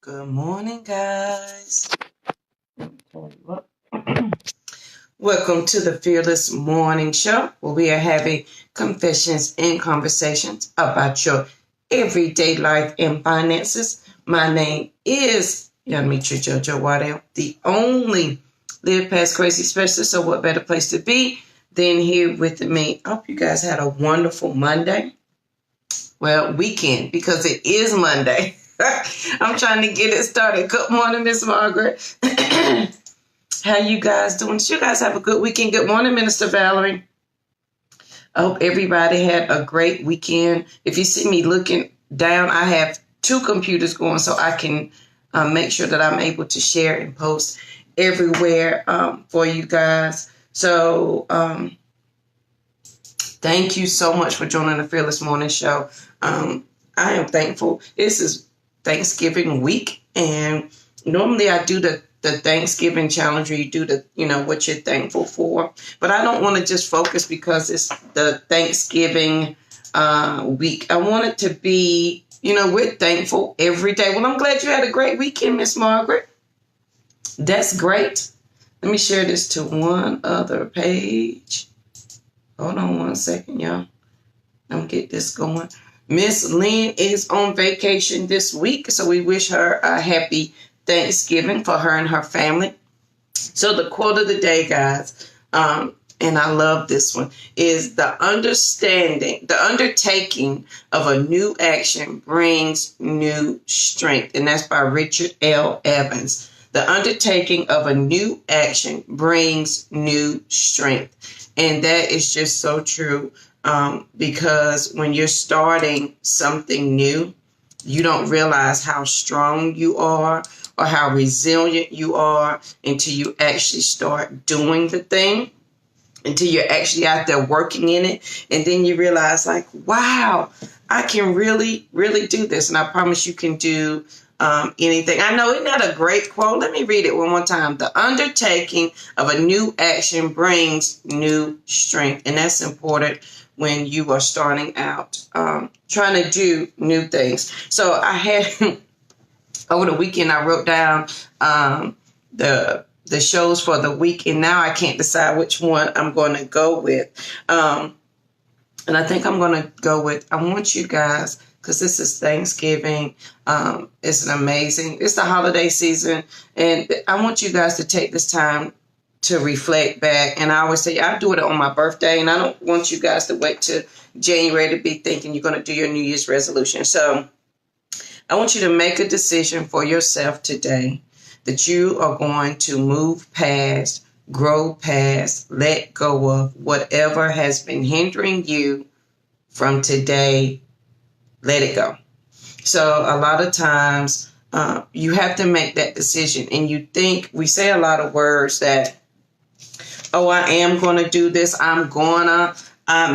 Good morning, guys. Welcome to the Fearless Morning Show, where we are having confessions and conversations about your everyday life and finances. My name is Yamitra Jojo Waddell, the only Live Past Crazy specialist. So what better place to be than here with me? I hope you guys had a wonderful Monday. Well, weekend, because it is Monday. I'm trying to get it started. Good morning, Miss Margaret. How you guys doing? Did you guys have a good weekend? Good morning, Minister Valerie. I hope everybody had a great weekend. If you see me looking down, I have two computers going so I can make sure that I'm able to share and post everywhere for you guys. So thank you so much for joining the Fearless Morning Show. I am thankful. This is Thanksgiving week, and normally I do the Thanksgiving challenge where you do what you're thankful for. But I don't want to just focus because it's the Thanksgiving week. I want it to be, we're thankful every day. Well, I'm glad you had a great weekend, Miss Margaret. That's great. Let me share this to one other page. Hold on one second, y'all. Don't get this going. Miss Lynn is on vacation this week, so we wish her a happy Thanksgiving for her and her family. So the quote of the day, guys, and I love this one, is the undertaking of a new action brings new strength. And that's by Richard L. Evans. The undertaking of a new action brings new strength. And that is just so true. Because when you're starting something new, you don't realize how strong you are or how resilient you are until you actually start doing the thing, until you're actually out there working in it. And then you realize, like, wow, I can really, really do this. And I promise you can do anything. I know, isn't that a great quote? Let me read it one more time. The undertaking of a new action brings new strength. And that's important when you are starting out, trying to do new things. So I had, over the weekend, I wrote down the shows for the week, and now I can't decide which one I'm going to go with. And I think I'm going to go with, I want you guys, because this is Thanksgiving. It's it's the holiday season, and I want you guys to take this time to reflect back. And I always say, I do it on my birthday, and I don't want you guys to wait till January to be thinking you're going to do your New Year's resolution. So I want you to make a decision for yourself today that you are going to move past, grow past, let go of whatever has been hindering you from today. Let it go. So a lot of times you have to make that decision, and we say a lot of words that, oh, I am going to do this. I'm gonna,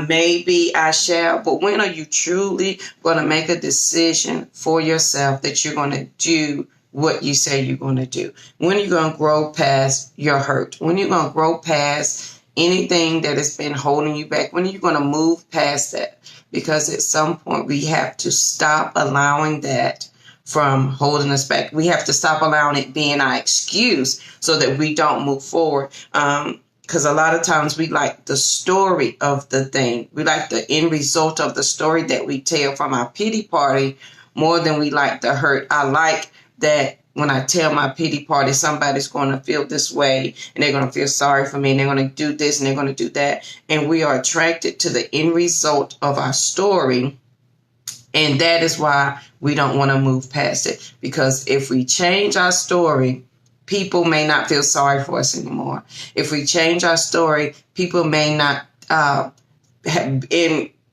maybe I shall. But when are you truly going to make a decision for yourself that you're going to do what you say you're going to do? When are you going to grow past your hurt? When are you going to grow past anything that has been holding you back? When are you going to move past that? Because at some point we have to stop allowing that from holding us back. We have to stop allowing it being our excuse so that we don't move forward. Because a lot of times we like the story of the thing. We like the end result of the story that we tell from our pity party more than we like the hurt. I like that when I tell my pity party, somebody's going to feel this way, and they're going to feel sorry for me, and they're going to do this, and they're going to do that. And we are attracted to the end result of our story. And that is why we don't want to move past it. Because if we change our story, people may not feel sorry for us anymore. If we change our story, people may not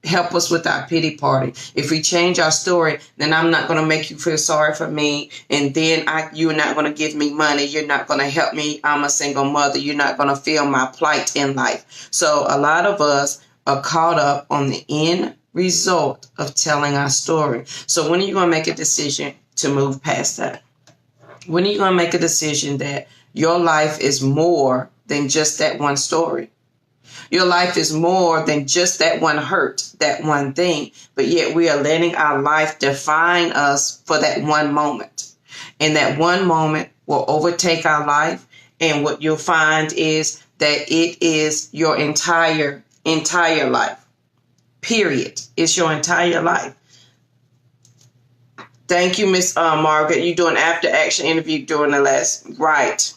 help us with our pity party. If we change our story, then I'm not going to make you feel sorry for me. And then you're not going to give me money. You're not going to help me. I'm a single mother. You're not going to feel my plight in life. So a lot of us are caught up on the end result of telling our story. So when are you going to make a decision to move past that? When are you going to make a decision that your life is more than just that one story? Your life is more than just that one hurt, that one thing, but yet we are letting our life define us for that one moment. And that one moment will overtake our life. And what you'll find is that it is your entire life. Period. It's your entire life. Thank you, Miss Margaret. You're doing after action interview during the last. Right.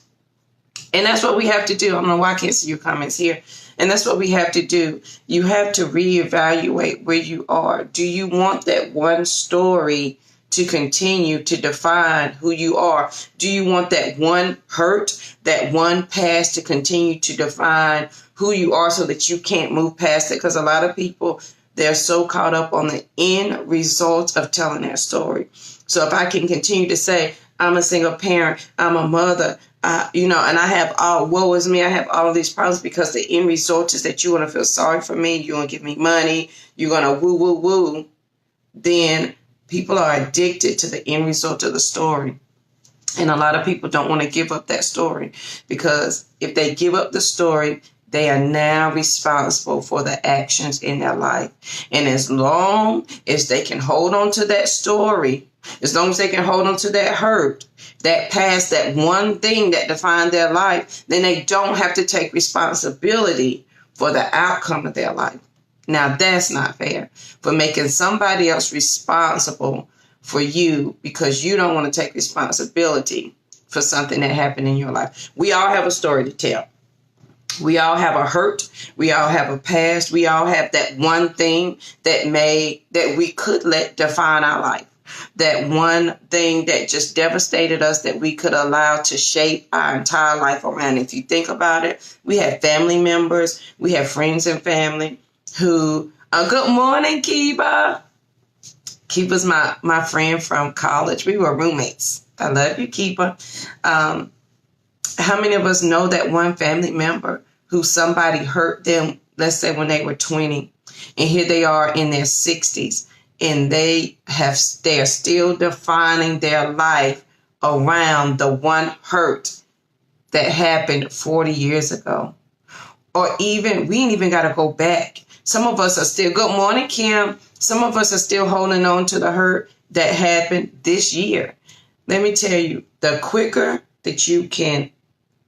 And that's what we have to do. I don't know why I can't see your comments here. And that's what we have to do. You have to reevaluate where you are. Do you want that one story to continue to define who you are? Do you want that one hurt, that one past to continue to define who you are so that you can't move past it? Because a lot of people, they're so caught up on the end result of telling their story. So if I can continue to say, I'm a single parent, I'm a mother, and I have woe is me, I have all of these problems, because the end result is that you're going to feel sorry for me, you're going to give me money, you're going to woo, woo, woo, then people are addicted to the end result of the story. And a lot of people don't want to give up that story, because if they give up the story, they are now responsible for the actions in their life. And as long as they can hold on to that story, as long as they can hold on to that hurt, that past, that one thing that defined their life, then they don't have to take responsibility for the outcome of their life. Now, that's not fair, for making somebody else responsible for you because you don't want to take responsibility for something that happened in your life. We all have a story to tell. We all have a hurt. We all have a past. We all have that one thing that we could let define our life. That one thing that just devastated us that we could allow to shape our entire life around. If you think about it, we have family members, we have friends and family who, good morning, Kiba. Kiba's my friend from college. We were roommates. I love you, Kiba. How many of us know that one family member who somebody hurt them, let's say when they were 20, and here they are in their 60s, and they're still defining their life around the one hurt that happened 40 years ago. Or even, we ain't even got to go back. Some of us are still, good morning, Kim. Some of us are still holding on to the hurt that happened this year. Let me tell you, the quicker that you can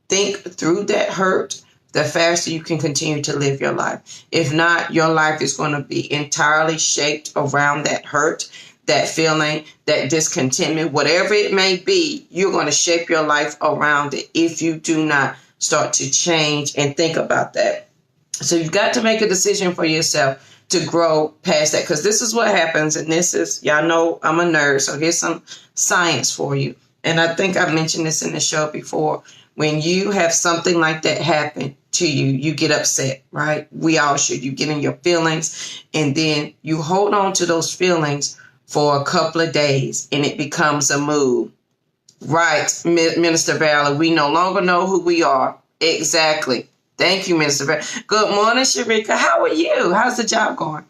think through that hurt, the faster you can continue to live your life. If not, your life is going to be entirely shaped around that hurt, that feeling, that discontentment, whatever it may be. You're going to shape your life around it if you do not start to change and think about that. So you've got to make a decision for yourself to grow past that, because this is what happens. And this is, y'all know I'm a nerd, so here's some science for you. And I think I've mentioned this in the show before. When you have something like that happen to you, you get upset, right? We all should. You get in your feelings, and then you hold on to those feelings for a couple of days, and it becomes a mood. Right, Minister Valley, we no longer know who we are. Exactly. Thank you, Minister Valley. Good morning, Sharika. How are you? How's the job going?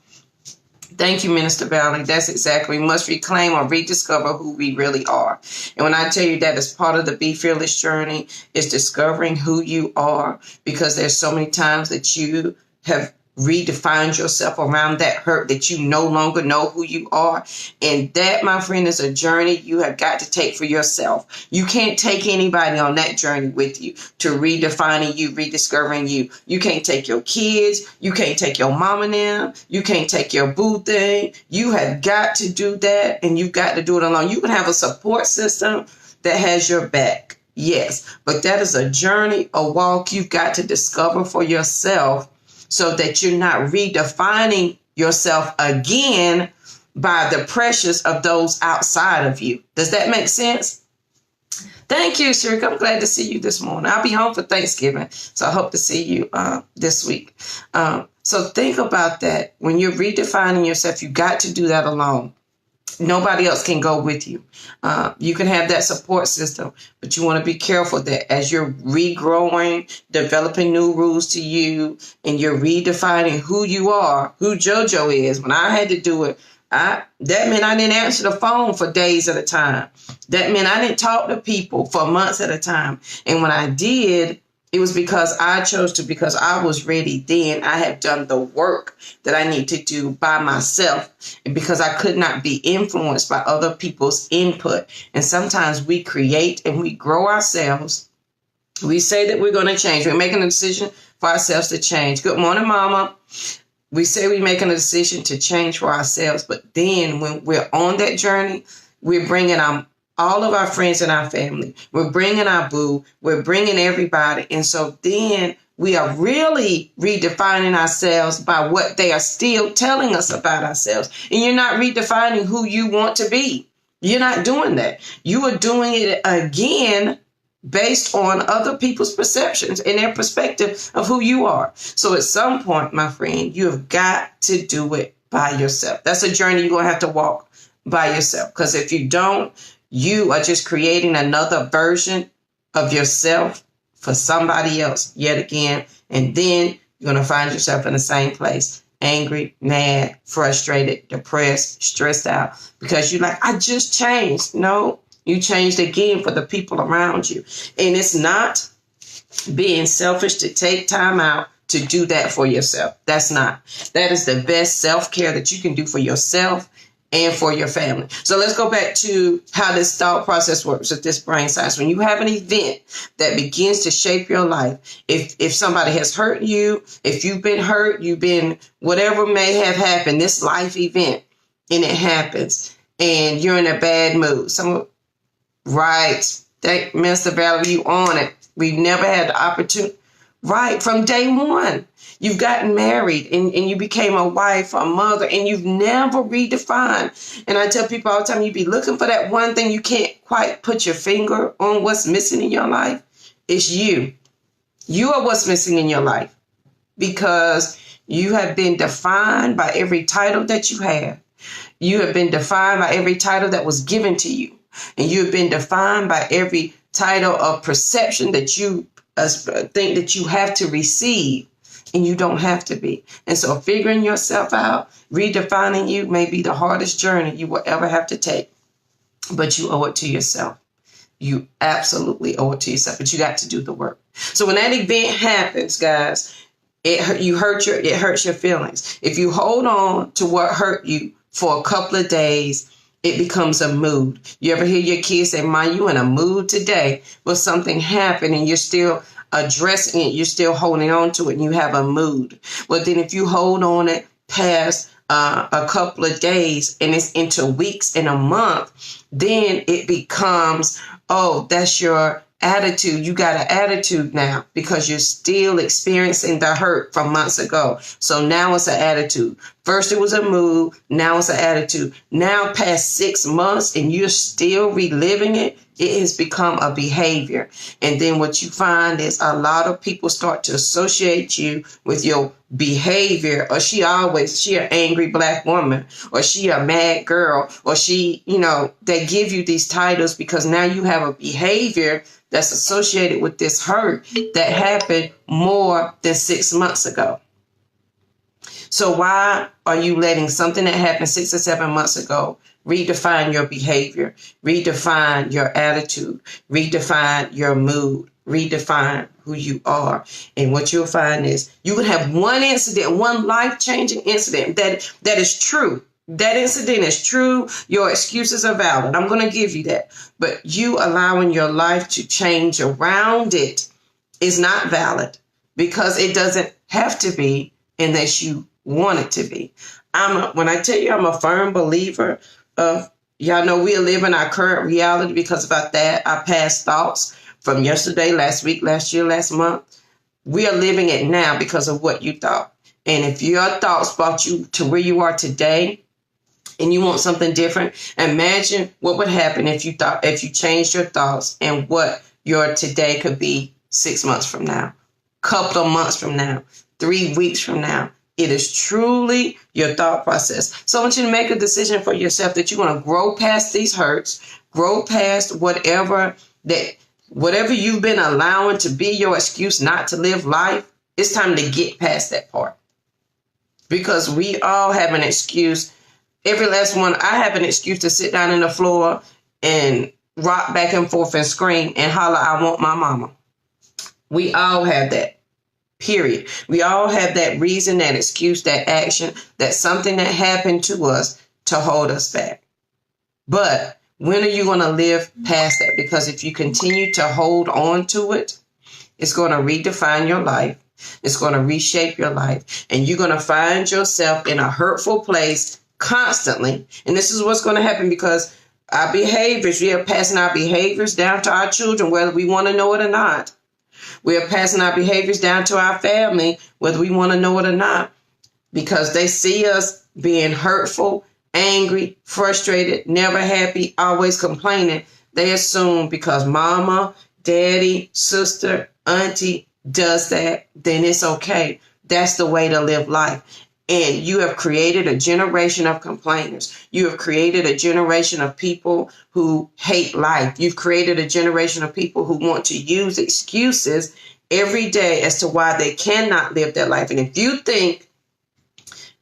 Thank you, Minister Valley. That's exactly. We must reclaim or rediscover who we really are. And when I tell you that is part of the Be Fearless journey, is discovering who you are, because there's so many times that you have redefined yourself around that hurt, that you no longer know who you are. And that, my friend, is a journey you have got to take for yourself. You can't take anybody on that journey with you to redefining you, rediscovering you. You can't take your kids. You can't take your mom and them. You can't take your boo thing. You have got to do that, and you've got to do it alone. You can have a support system that has your back. Yes, but that is a journey, a walk you've got to discover for yourself, so that you're not redefining yourself again by the pressures of those outside of you. Does that make sense? Thank you, Shirk. I'm glad to see you this morning. I'll be home for Thanksgiving, so I hope to see you this week. So think about that. When you're redefining yourself, you got to do that alone. Nobody else can go with you. You can have that support system, but you want to be careful that as you're regrowing, developing new rules to you, and you're redefining who you are, who JoJo is. When I had to do it, that meant I didn't answer the phone for days at a time. That meant I didn't talk to people for months at a time. And when I did, It was because I chose to, because I was ready then. I have done the work that I need to do by myself, and because I could not be influenced by other people's input. And sometimes we create and we grow ourselves. We say that we're going to change. We're making a decision for ourselves to change. Good morning, Mama. We say we're making a decision to change for ourselves, but then when we're on that journey, we're bringing all of our friends and our family. We're bringing our boo. We're bringing everybody. And so then we are really redefining ourselves by what they are still telling us about ourselves. And you're not redefining who you want to be. You're not doing that. You are doing it again based on other people's perceptions and their perspective of who you are. So at some point, my friend, you have got to do it by yourself. That's a journey you're going to have to walk by yourself. Because if you don't, you are just creating another version of yourself for somebody else yet again. And then you're going to find yourself in the same place, angry, mad, frustrated, depressed, stressed out, because you're like, I just changed. No, you changed again for the people around you. And it's not being selfish to take time out to do that for yourself. That's not. That is the best self-care that you can do for yourself and for your family. So let's go back to how this thought process works with this brain science. When you have an event that begins to shape your life, if somebody has hurt you, if you've been hurt, you've been, whatever may have happened, this life event, and it happens, and you're in a bad mood. Right. Thank Mr. Valerie, you on it. We've never had the opportunity. Right. From day one, you've gotten married and you became a wife, a mother, and you've never redefined. And I tell people all the time, you be looking for that one thing you can't quite put your finger on what's missing in your life. It's you. You are what's missing in your life, because you have been defined by every title that you have. You have been defined by every title that was given to you. And you have been defined by every title of perception that you think that you have to receive, and you don't have to be. And so figuring yourself out, redefining you may be the hardest journey you will ever have to take, but you owe it to yourself. You absolutely owe it to yourself, but you got to do the work. So when that event happens, guys, it hurts your feelings. If you hold on to what hurt you for a couple of days, it becomes a mood. You ever hear your kids say, "Ma, you in a mood today?" But something happened and you're still addressing it. You're still holding on to it and you have a mood. But then if you hold on it past a couple of days and it's into weeks and a month, then it becomes, oh, that's your attitude. You got an attitude now because you're still experiencing the hurt from months ago. So now it's an attitude. First it was a mood. Now it's an attitude. Now past 6 months and you're still reliving it, it has become a behavior. And then what you find is a lot of people start to associate you with your behavior. Or she an angry black woman, or she a mad girl, or she, they give you these titles because now you have a behavior that's associated with this hurt that happened more than 6 months ago. So why are you letting something that happened 6 or 7 months ago redefine your behavior, redefine your attitude, redefine your mood, redefine who you are? And what you'll find is you would have one incident, one life-changing incident that is true. That incident is true. Your excuses are valid. I'm going to give you that. But you allowing your life to change around it is not valid, because it doesn't have to be unless you want it to be. When I tell you I'm a firm believer of, y'all know we are living our current reality because of our past thoughts from yesterday, last week, last year, last month. We are living it now because of what you thought. And if your thoughts brought you to where you are today, and you want something different, imagine what would happen if you changed your thoughts and what your today could be 6 months from now, couple of months from now, 3 weeks from now. It is truly your thought process. So I want you to make a decision for yourself that you want to grow past these hurts, grow past whatever you've been allowing to be your excuse not to live life. It's time to get past that part, because we all have an excuse. Every last one. I have an excuse to sit down on the floor and rock back and forth and scream and holler, "I want my mama." We all have that, period. We all have that reason, that excuse, that action, that something that happened to us to hold us back. But when are you going to live past that? Because if you continue to hold on to it, it's going to redefine your life. It's going to reshape your life. And you're going to find yourself in a hurtful place constantly. And this is what's going to happen because our behaviors, we are passing our behaviors down to our children, whether we want to know it or not. We are passing our behaviors down to our family, whether we want to know it or not, because they see us being hurtful, angry, frustrated, never happy, always complaining. They assume because mama, daddy, sister, auntie does that, then it's okay. That's the way to live life. And you have created a generation of complainers. You have created a generation of people who hate life. You've created a generation of people who want to use excuses every day as to why they cannot live their life. And if you think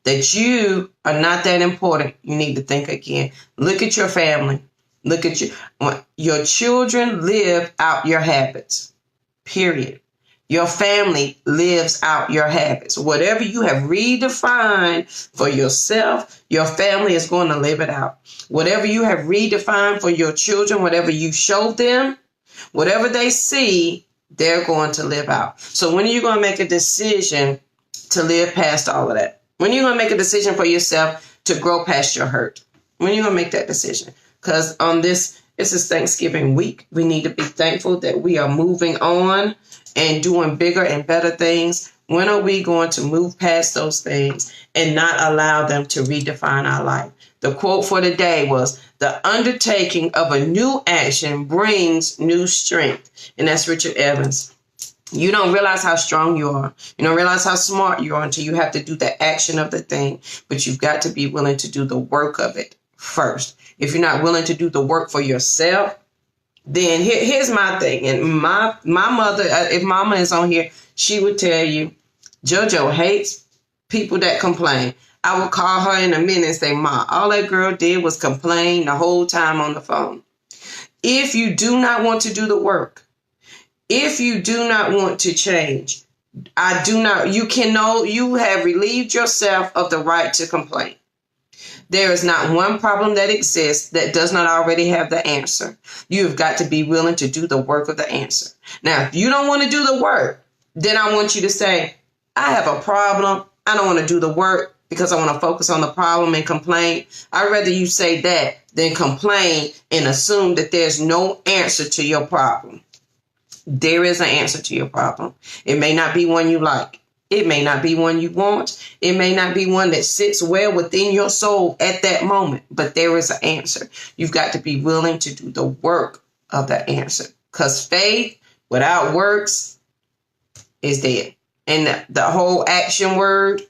that you are not that important, you need to think again. Look at your family. Look at your children live out your habits, period. Your family lives out your habits. Whatever you have redefined for yourself, your family is going to live it out. Whatever you have redefined for your children, whatever you show them, whatever they see, they're going to live out. So when are you going to make a decision to live past all of that? When are you going to make a decision for yourself to grow past your hurt? When are you going to make that decision? Because this is Thanksgiving week. We need to be thankful that we are moving on and doing bigger and better things. When are we going to move past those things and not allow them to redefine our life? The quote for the day was, "The undertaking of a new action brings new strength." And that's Richard Evans. You don't realize how strong you are. You don't realize how smart you are until you have to do the action of the thing. But you've got to be willing to do the work of it first. If you're not willing to do the work for yourself, then here's my thing. And my mother, if mama is on here, she would tell you, JoJo hates people that complain. I would call her in a minute and say, Ma, all that girl did was complain the whole time on the phone. If you do not want to do the work, if you do not want to change, you have relieved yourself of the right to complain. There is not one problem that exists that does not already have the answer. You've got to be willing to do the work of the answer. Now, if you don't want to do the work, then I want you to say, I have a problem. I don't want to do the work because I want to focus on the problem and complain. I'd rather you say that than complain and assume that there's no answer to your problem. There is an answer to your problem. It may not be one you like. It may not be one you want. It may not be one that sits well within your soul at that moment, but there is an answer. You've got to be willing to do the work of the answer, because faith without works is dead. And the whole action word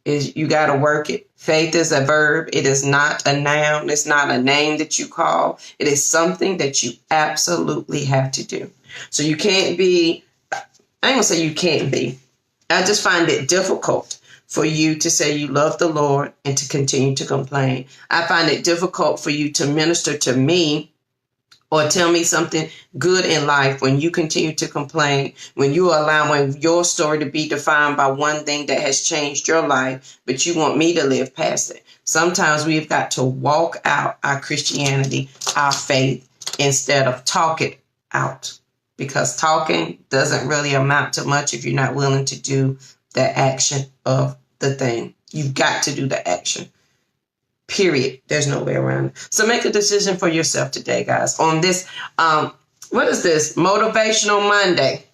is you got to work it. Faith is a verb. It is not a noun. It's not a name that you call. It is something that you absolutely have to do. So you can't be, I ain't gonna say you can't be. I just find it difficult for you to say you love the Lord and to continue to complain. I find it difficult for you to minister to me or tell me something good in life when you continue to complain, when you're allowing your story to be defined by one thing that has changed your life, but you want me to live past it. Sometimes we've got to walk out our Christianity, our faith, instead of talk it out. Because talking doesn't really amount to much if you're not willing to do the action of the thing. You've got to do the action. Period. There's no way around it. So make a decision for yourself today, guys. On this, what is this? Motivational Monday.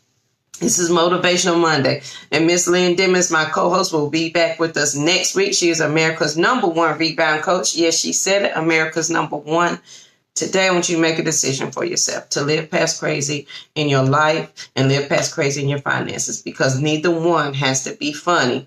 This is Motivational Monday. And Miss Lynn Dimmons, my co-host, will be back with us next week. She is America's #1 rebound coach. Yes, she said it. America's #1. Today, I want you to make a decision for yourself to live past crazy in your life and live past crazy in your finances, because neither one has to be funny.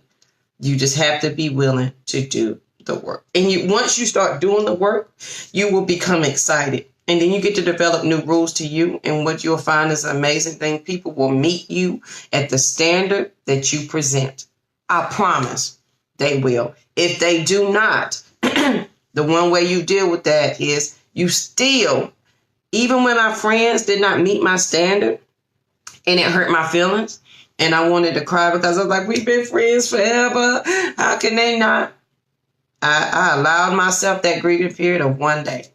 You just have to be willing to do the work. And once you start doing the work, you will become excited. And then you get to develop new rules to you. And what you'll find is an amazing thing. People will meet you at the standard that you present. I promise they will. If they do not, the one way you deal with that is you still, even when my friends did not meet my standard, And it hurt my feelings. And I wanted to cry because I was like, we've been friends forever. How can they not? I allowed myself that grieving period of one day.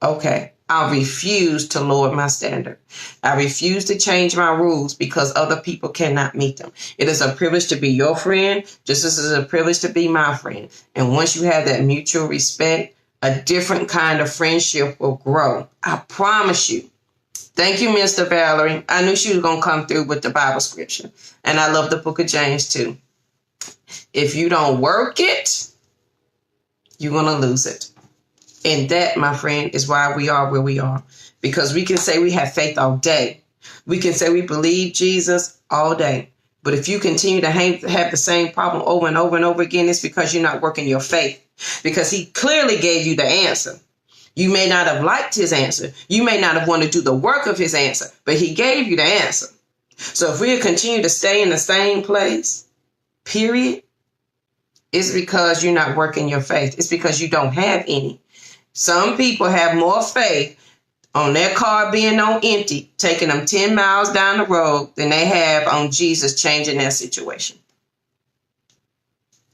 Okay, I refuse to lower my standard. I refuse to change my rules because other people cannot meet them. It is a privilege to be your friend, just as it is a privilege to be my friend. And once you have that mutual respect, a different kind of friendship will grow. I promise you. Thank you, Mr. Valerie. I knew she was going to come through with the Bible scripture. And I love the book of James too. If you don't work it, you're going to lose it. And that, my friend, is why we are where we are. Because we can say we have faith all day. We can say we believe Jesus all day. But if you continue to have the same problem over and over and over again, it's because you're not working your faith. Because he clearly gave you the answer. You may not have liked his answer. You may not have wanted to do the work of his answer, but he gave you the answer. So if we continue to stay in the same place, period, it's because you're not working your faith. It's because you don't have any. Some people have more faith on their car being on empty, taking them 10 miles down the road, than they have on Jesus changing their situation.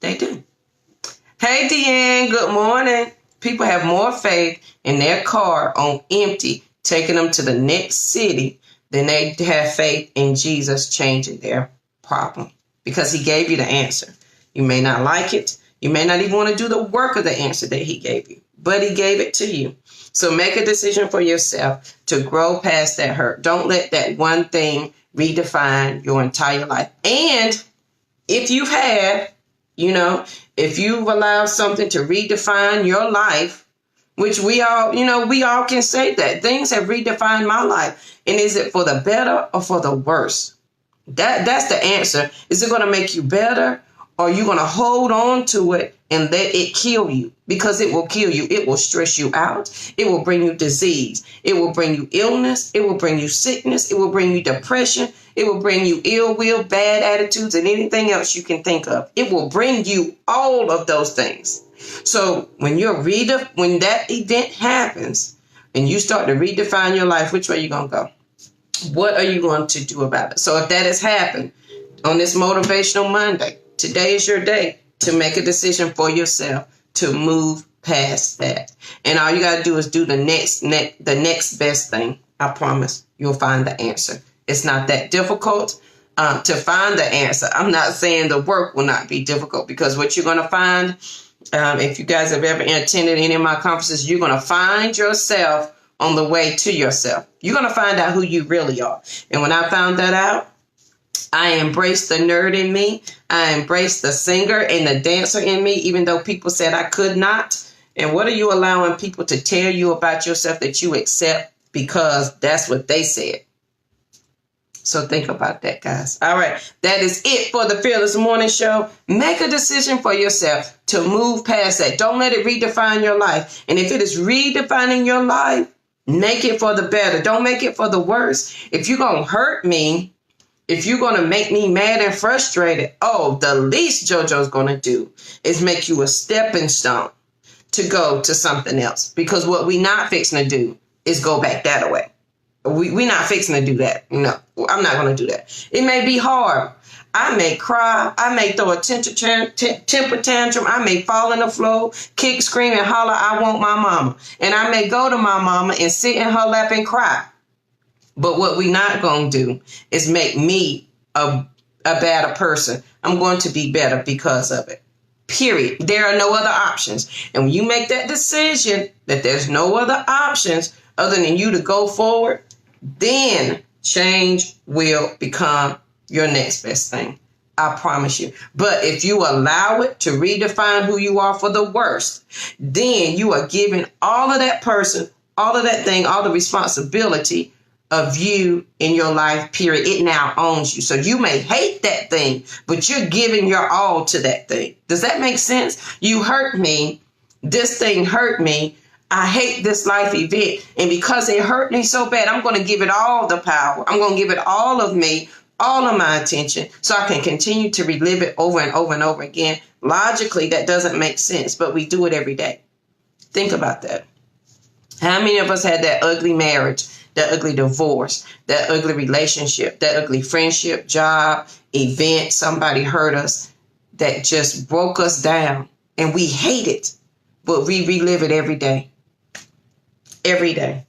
They do. Hey, Deanne, good morning. People have more faith in their car on empty, taking them to the next city, than they have faith in Jesus changing their problem. Because he gave you the answer. You may not like it. You may not even want to do the work of the answer that he gave you. But he gave it to you. So make a decision for yourself to grow past that hurt. Don't let that one thing redefine your entire life. And if you have, if you've allowed something to redefine your life, which we all can say that things have redefined my life. And is it for the better or for the worse? That's the answer. Is it going to make you better, or are you going to hold on to it and let it kill you? Because it will kill you. It will stress you out. It will bring you disease. It will bring you illness. It will bring you sickness. It will bring you depression. It will bring you ill will, bad attitudes, and anything else you can think of. It will bring you all of those things. So when when that event happens and you start to redefine your life, which way are you going to go? What are you going to do about it? So if that has happened on this Motivational Monday, today is your day to make a decision for yourself to move past that. And all you got to do is do the next best thing. I promise you'll find the answer. It's not that difficult to find the answer. I'm not saying the work will not be difficult, because what you're going to find, if you guys have ever attended any of my conferences, you're going to find yourself on the way to yourself. You're going to find out who you really are. And when I found that out, I embraced the nerd in me. I embraced the singer and the dancer in me, even though people said I could not. And what are you allowing people to tell you about yourself that you accept because that's what they said? So think about that, guys. All right. That is it for the Fearless Morning Show. Make a decision for yourself to move past that. Don't let it redefine your life. And if it is redefining your life, make it for the better. Don't make it for the worse. If you're going to hurt me, if you're going to make me mad and frustrated, the least JoJo's going to do is make you a stepping stone to go to something else. Because what we not fixing to do is go back that way. We're not fixing to do that. No, I'm not going to do that. It may be hard. I may cry. I may throw a temper tantrum. I may fall on the floor, kick, scream, and holler, I want my mama. And I may go to my mama and sit in her lap and cry. But what we're not going to do is make me a better person. I'm going to be better because of it. Period. There are no other options. And when you make that decision that there's no other options other than you to go forward, then change will become your next best thing. I promise you. But if you allow it to redefine who you are for the worst, then you are giving all of that person, all of that thing, all the responsibility of you in your life, period. It now owns you. So you may hate that thing, but you're giving your all to that thing. Does that make sense? You hurt me. This thing hurt me. I hate this life event. And because it hurt me so bad, I'm going to give it all the power. I'm going to give it all of me, all of my attention, so I can continue to relive it over and over and over again. Logically, that doesn't make sense, but we do it every day. Think about that. How many of us had that ugly marriage that ugly divorce, that ugly relationship, that ugly friendship, job, event, somebody hurt us, that just broke us down, and we hate it, but we relive it every day. Every day.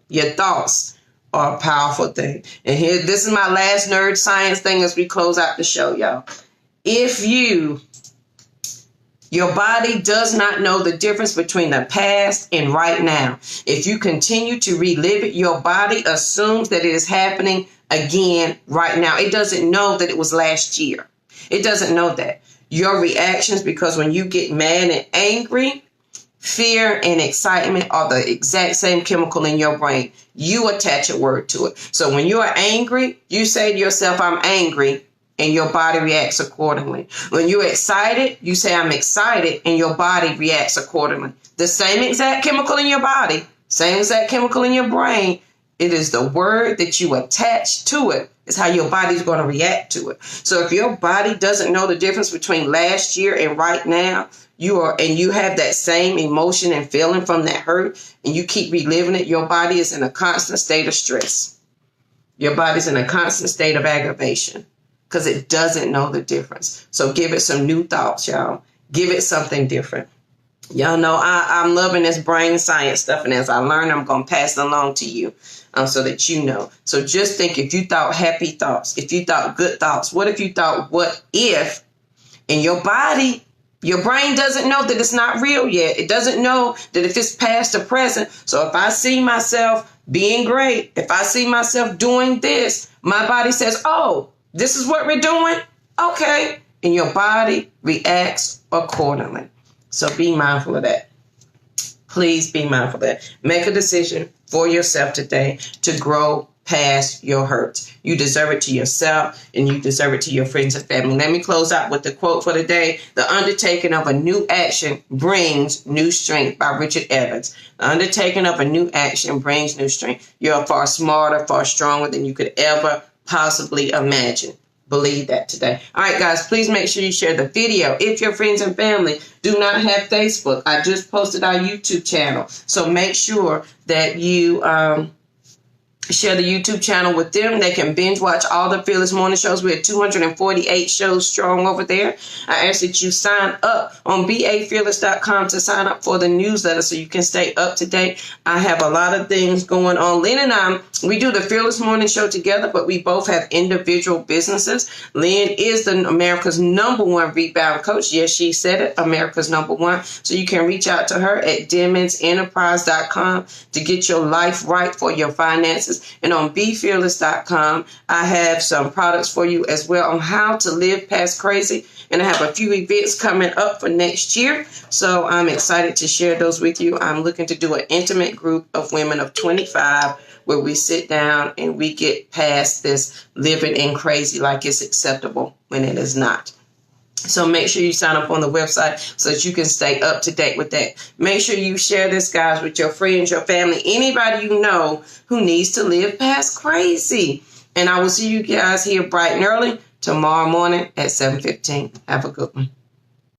Your thoughts are a powerful thing. And here, this is my last nerd science thing as we close out the show, y'all. If your body does not know the difference between the past and right now, if you continue to relive it, your body assumes that it is happening again right now. It doesn't know that it was last year. It doesn't know that. Your reactions, because when you get mad and angry, fear and excitement are the exact same chemical in your brain. You attach a word to it. So when you are angry, you say to yourself, I'm angry, and your body reacts accordingly. When you're excited, you say, I'm excited, and your body reacts accordingly. The same exact chemical in your body, same exact chemical in your brain. It is the word that you attach to it. It's how your body's going to react to it. So if your body doesn't know the difference between last year and right now, you have that same emotion and feeling from that hurt, and you keep reliving it, your body is in a constant state of stress. Your body's in a constant state of aggravation because it doesn't know the difference. So give it some new thoughts, y'all. Give it something different. Y'all know I'm loving this brain science stuff, and as I learn, I'm going to pass it along to you so that you know. So just think, if you thought happy thoughts, if you thought good thoughts, what if you thought what if, and your body, your brain doesn't know that it's not real yet. It doesn't know that if it's past or present. So if I see myself being great, if I see myself doing this, my body says, oh, this is what we're doing? Okay. And your body reacts accordingly. So be mindful of that. Please be mindful of that. Make a decision for yourself today to grow past your hurts. You deserve it to yourself, and you deserve it to your friends and family. Let me close out with the quote for the day. The undertaking of a new action brings new strength, by Richard Evans. The undertaking of a new action brings new strength. You're far smarter, far stronger than you could ever possibly imagine. Believe that today. All right, guys, please make sure you share the video. If your friends and family do not have Facebook, I just posted our YouTube channel. So make sure that you share the YouTube channel with them. They can binge watch all the Fearless Morning shows. We're 248 shows strong over there. I ask that you sign up on BAFearless.com to sign up for the newsletter so you can stay up to date. I have a lot of things going on. Lynn and I, we do the Fearless Morning show together, but we both have individual businesses. Lynn is America's #1 rebound coach. Yes, she said it, America's #1. So you can reach out to her at Demon'sEnterprise.com to get your life right for your finances. And on BeFearless.com, I have some products for you as well on how to live past crazy. And I have a few events coming up for next year. So I'm excited to share those with you. I'm looking to do an intimate group of women of 25 where we sit down and we get past this living in crazy like it's acceptable when it is not. So make sure you sign up on the website so that you can stay up to date with that. Make sure you share this, guys, with your friends, your family, anybody you know who needs to live past crazy. And I will see you guys here bright and early tomorrow morning at 7:15. Have a good one.